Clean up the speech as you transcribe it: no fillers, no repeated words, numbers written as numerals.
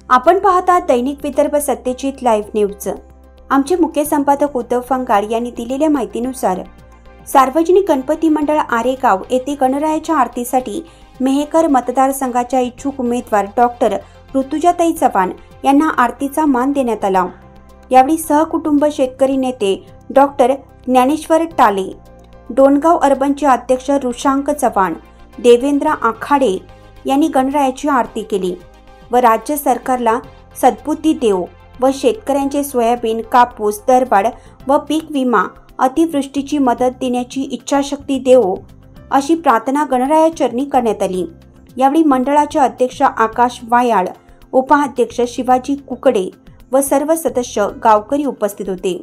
आपण पाहता दैनिक Vidarbha Satyajit live news. आमचे मुख्य संपादक उद्धव फंगाड यांनी दिलेल्या माहितीनुसार सार्वजनिक गणपती मंडळ आरेगाव येथे गणरायाच्या आरतीसाठी मेहकर मतदारसंघाच्या इच्छुक उमेदवार डॉक्टर ऋतुजाताई चव्हाण यांना आरतीचा मान देण्यात आला। यावेळी सहकुटुंब शेतकरी नेते डॉक्टर ज्ञानेश्वर टाले, डोणगाव अर्बनचे अध्यक्ष ऋषांक चव्हाण, देवेंद्र आखाडे यांनी गणरायाची आरती केली व राज्य सरकारला सद्बुद्धी देव व शेतकऱ्यांचे सोयाबीन, कापूस दरवाढ व पीक विमा, अतिवृष्टीची मदत देण्याची इच्छाशक्ती देवो अशी प्रार्थना गणरायाचरणी करण्यात आली। यावेळी मंडळाचे अध्यक्ष आकाश वायाळ, उपाध्यक्ष शिवाजी कुकडे व सर्व सदस्य गावकरी उपस्थित होते।